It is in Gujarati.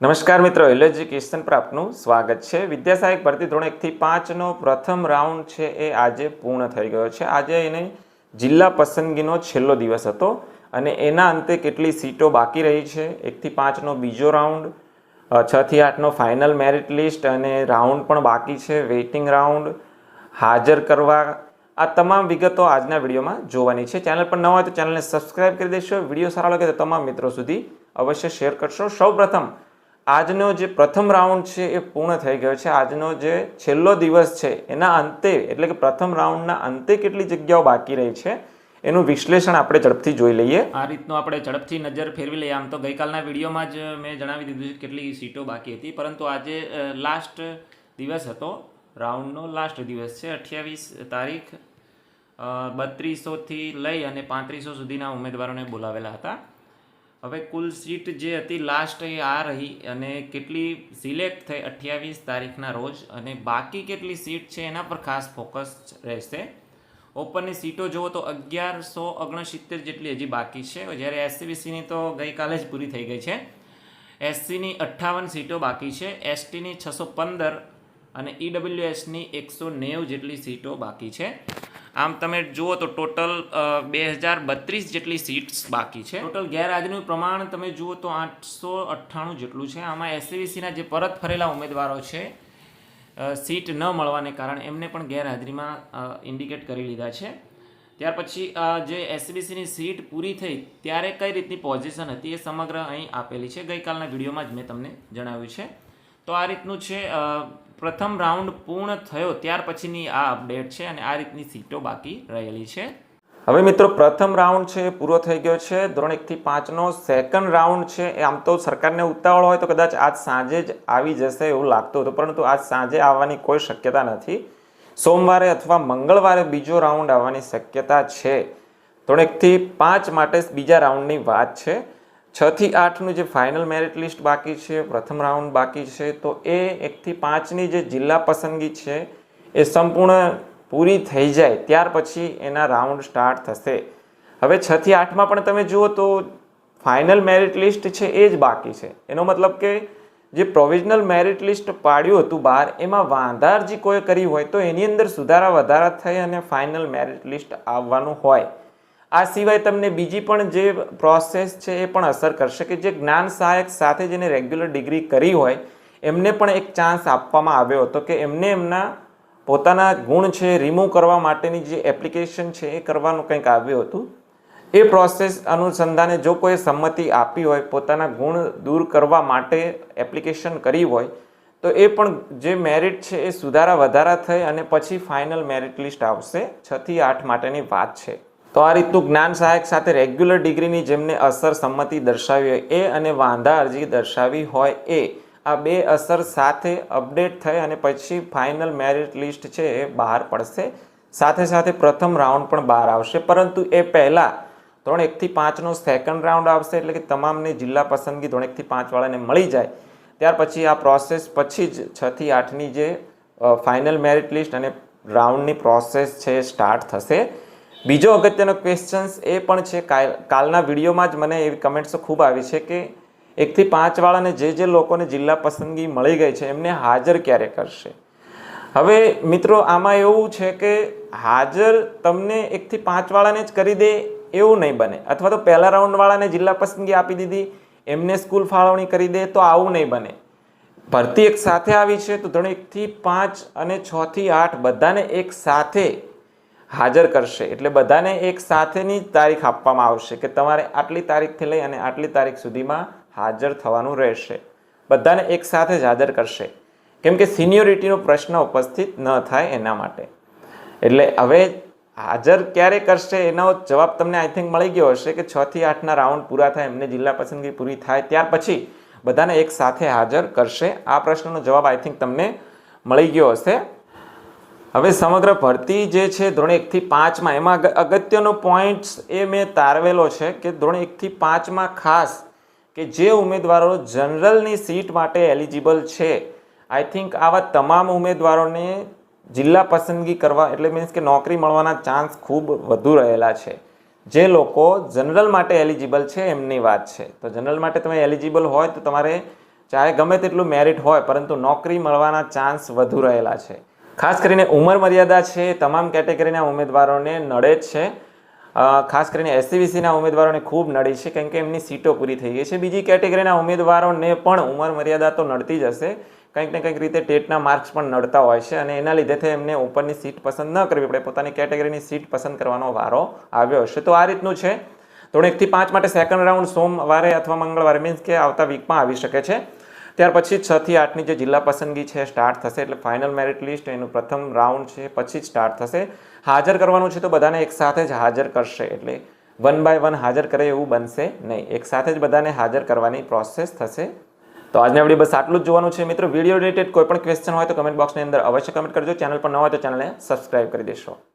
નમસ્કાર મિત્રો, એજ્યુકેશન પર આપનું સ્વાગત છે। વિદ્યા સહાયક ભરતી ધોરણ 1 થી 5નો પ્રથમ રાઉન્ડ છે એ આજે પૂર્ણ થઈ ગયો છે। આજે એને જિલ્લા પસંદગીનો છેલ્લો દિવસ હતો અને એના અંતે કેટલી સીટો બાકી રહી છે, 1 થી 5નો બીજો રાઉન્ડ, 6 થી 8નો ફાઇનલ મેરિટ લિસ્ટ અને રાઉન્ડ પણ બાકી છે, વેઇટિંગ રાઉન્ડ, હાજર કરવા, આ તમામ વિગતો આજના વિડીયોમાં જોવાની છે। ચેનલ પર નવા હોય તો ચેનલને સબસ્ક્રાઇબ કરી દેશો। વિડીયો સારો લાગે તો તમામ મિત્રો સુધી અવશ્ય શેર કરશો। સૌપ્રથમ આજનો જે પ્રથમ રાઉન્ડ છે એ પૂર્ણ થઈ ગયો છે। આજનો જે છેલ્લો દિવસ છે એના અંતે એટલે કે પ્રથમ રાઉન્ડના અંતે કેટલી જગ્યાઓ બાકી રહી છે એનું વિશ્લેષણ આપણે ઝડપથી જોઈ લઈએ। આ રીતનું આપણે ઝડપથી નજર ફેરવી લઈએ। આમ તો ગઈકાલના વિડીયોમાં જ મેં જણાવી દીધું છે કેટલી સીટો બાકી હતી, પરંતુ આજે લાસ્ટ દિવસ હતો, રાઉન્ડનો લાસ્ટ દિવસ છે। 28 તારીખ 3200થી લઈ અને 3500 સુધીના ઉમેદવારોને બોલાવેલા હતા। હવે કુલ સીટ જે હતી લાસ્ટ એ આ રહી અને કેટલી સિલેક્ટ થઈ 28 તારીખના રોજ અને બાકી કેટલી સીટ છે એના પર ખાસ ફોકસ રહેશે। ઓપનની સીટો જુઓ તો 1169 જેટલી હજી બાકી છે, જ્યારે એસસીબીસીની તો ગઈકાલે જ પૂરી થઈ ગઈ છે। એસસીની 58 સીટો બાકી છે, એસટીની 615 અને ઈડબ્લ્યુએસની 190 જેટલી સીટો બાકી છે। આમ તમે જુઓ તો ટોટલ 2032 જેટલી સીટ્સ બાકી છે। ટોટલ ગેરહાજરીનું પ્રમાણ તમે જુઓ તો 898 જેટલું છે। આમાં એસસીબીસીના જે પરત ફરેલા ઉમેદવારો છે સીટ ન મળવાને કારણે એમને પણ ગેરહાજરીમાં ઇન્ડિકેટ કરી લીધા છે। ત્યાર પછી જે એસસીબીસીની સીટ પૂરી થઈ ત્યારે કઈ રીતની પોઝિશન હતી એ સમગ્ર અહીં આપેલી છે, ગઈકાલના વિડીયોમાં જ મેં તમને જણાવ્યું છે। તો આ રીતનું છે, પ્રથમ રાઉન્ડ પૂર્ણ થયો ત્યાર પછીની આ અપડેટ છે અને આ રીતની સીટો બાકી રહેલી છે। હવે મિત્રો પ્રથમ રાઉન્ડ છે એ પૂરો થઈ ગયો છે। ધોરણ 1 થી 5નો સેકન્ડ રાઉન્ડ છે એ આમ તો સરકારને ઉતાવળ હોય તો કદાચ આજ સાંજે જ આવી જશે એવું લાગતું હતું, પરંતુ આજ સાંજે આવવાની કોઈ શક્યતા નથી। સોમવારે અથવા મંગળવારે બીજો રાઉન્ડ આવવાની શક્યતા છે। ધોરણ 1 થી 5 માટે બીજા રાઉન્ડની વાત છે। 6 થી 8નું જે ફાઇનલ મેરિટ લિસ્ટ બાકી છે, પ્રથમ રાઉન્ડ બાકી છે, તો એ 1 થી 5ની જે જિલ્લા પસંદગી છે એ સંપૂર્ણ પૂરી થઈ જાય ત્યાર પછી એના રાઉન્ડ સ્ટાર્ટ થશે। હવે 6 થી 8માં પણ તમે જુઓ તો ફાઇનલ મેરિટ લિસ્ટ છે એ જ બાકી છે। એનો મતલબ કે જે પ્રોવિઝનલ મેરિટ લિસ્ટ પાડ્યું હતું બહાર એમાં વાંધા અરજી કોઈ કરી હોય તો એની અંદર સુધારા વધારા થઈ અને ફાઇનલ મેરિટ લિસ્ટ આવવાનું હોય। આ સિવાય તમને બીજી પણ જે પ્રોસેસ છે એ પણ અસર કરશે કે જે જ્ઞાન સહાયક સાથે જેને રેગ્યુલર ડિગ્રી કરી હોય એમને પણ એક ચાન્સ આપવામાં આવ્યો હતો કે એમને એમના પોતાના ગુણ છે રિમૂવ કરવા માટેની જે એપ્લિકેશન છે એ કરવાનું કંઈક આવ્યું હતું। એ પ્રોસેસ અનુસંધાને જો કોઈ સંમતિ આપી હોય, પોતાના ગુણ દૂર કરવા માટે એપ્લિકેશન કરી હોય તો એ પણ જે મેરિટ છે એ સુધારા વધારા થઈ અને પછી ફાઇનલ મેરિટ લિસ્ટ આવશે। 6 થી 8 માટેની વાત છે। તો આ રીતનું જ્ઞાન સહાયક સાથે રેગ્યુલર ડિગ્રીની જેમને અસર સંમતિ દર્શાવી હોય એ અને વાંધા અરજી દર્શાવી હોય એ આ બે અસર સાથે અપડેટ થઈ અને પછી ફાઇનલ મેરિટ લિસ્ટ છે એ બહાર પડશે। સાથે સાથે પ્રથમ રાઉન્ડ પણ બહાર આવશે, પરંતુ એ પહેલાં ધોરણ 1 થી 5નો સેકન્ડ રાઉન્ડ આવશે એટલે કે તમામને જિલ્લા પસંદગી ધોરણ 1 થી 5 વાળાને મળી જાય ત્યાર પછી આ પ્રોસેસ પછી જ 6 થી 8ની જે ફાઇનલ મેરિટ લિસ્ટ અને રાઉન્ડની પ્રોસેસ છે એ સ્ટાર્ટ થશે। બીજો અગત્યનો ક્વેશ્ચન્સ એ પણ છે, કાલના વિડીયોમાં જ મને એવી કમેન્ટ્સો ખૂબ આવી છે કે 1 થી 5 વાળાને જે લોકોને જિલ્લા પસંદગી મળી ગઈ છે એમને હાજર ક્યારે કરશે। હવે મિત્રો આમાં એવું છે કે હાજર તમને 1 થી 5 વાળાને જ કરી દે એવું નહીં બને, અથવા તો પહેલા રાઉન્ડ વાળાને જિલ્લા પસંદગી આપી દીધી એમને સ્કૂલ ફાળવણી કરી દે તો આવું નહીં બને। ભરતી એક સાથે આવી છે તો ધોરણ 1 થી 5 અને 6 થી 8 બધાને એક સાથે હાજર કરશે, એટલે બધાને એક સાથેની તારીખ આપવામાં આવશે કે તમારે આટલી તારીખથી લઈ અને આટલી તારીખ સુધીમાં હાજર થવાનું રહેશે। બધાને એક સાથે જ હાજર કરશે કેમ કે સિનિયોરિટીનો પ્રશ્ન ઉપસ્થિત ન થાય એના માટે। એટલે હવે હાજર ક્યારે કરશે એનો જવાબ તમને આઈ થિંક મળી ગયો હશે કે 6 થી 8ના રાઉન્ડ પૂરા થાય, એમને જિલ્લા પસંદગી પૂરી થાય ત્યાર પછી બધાને એક સાથે હાજર કરશે। આ પ્રશ્નનો જવાબ આઈ થિંક તમને મળી ગયો હશે। હવે સમગ્ર ભરતી જે છે ધોરણ 1 થી 5માં એમાં અગત્યનો પોઈન્ટ્સ એ મેં તારવેલો છે કે ધોરણ 1 થી 5માં ખાસ કે જે ઉમેદવારો જનરલની સીટ માટે એલિજિબલ છે, આઈ થિંક આવા તમામ ઉમેદવારોને જિલ્લા પસંદગી કરવા એટલે મીન્સ કે નોકરી મળવાના ચાન્સ ખૂબ વધુ રહેલા છે। જે લોકો જનરલ માટે એલિજિબલ છે એમની વાત છે। તો જનરલ માટે તમે એલિજિબલ હોય તો તમારે ચાહે ગમે તેટલું મેરિટ હોય પરંતુ નોકરી મળવાના ચાન્સ વધુ રહેલા છે. ખાસ કરીને ઉંમર મર્યાદા છે એ તમામ કેટેગરીના ઉમેદવારોને નડે જ છે. ખાસ કરીને એસસીબીસીના ઉમેદવારોને ખૂબ નડી છે કેમ કે એમની સીટો પૂરી થઈ ગઈ છે. બીજી કેટેગરીના ઉમેદવારોને પણ ઉંમર મર્યાદા તો નડતી જ હશે, કંઈક ને કંઈક રીતે ટેટના માર્ક્સ પણ નડતા હોય છે અને એના લીધેથી એમને ઉપરની સીટ પસંદ ન કરવી પડે, પોતાની કેટેગરીની સીટ પસંદ કરવાનો વારો આવ્યો હશે. તો આ રીતનું છે. ધોરણ 1 થી 5 માટે સેકન્ડ રાઉન્ડ સોમવારે અથવા મંગળવારે મીન્સ કે આવતા વીકમાં આવી શકે છે. ત્યાર પછી 6 થી 8ની જે જિલ્લા પસંદગી છે સ્ટાર્ટ થશે, એટલે ફાઇનલ મેરિટ લિસ્ટ એનું પ્રથમ રાઉન્ડ છે પછી જ સ્ટાર્ટ થશે. હાજર કરવાનું છે તો બધાને એકસાથે જ હાજર કરશે, એટલે 1 by 1 હાજર કરે એવું બનશે નહીં, એકસાથે જ બધાને હાજર કરવાની પ્રોસેસ થશે. તો આજના વિડીયો બસ આટલું જ જોવાનું છે મિત્રો. વિડીયો રિલેટેડ કોઈ પણ ક્વેશ્ચન હોય તો કમેન્ટ બોક્સની અંદર અવશ્ય કમેન્ટ કરજો. ચેનલ પર ન હોય તો ચેનલને સબસ્ક્રાઇબ કરી દેશો.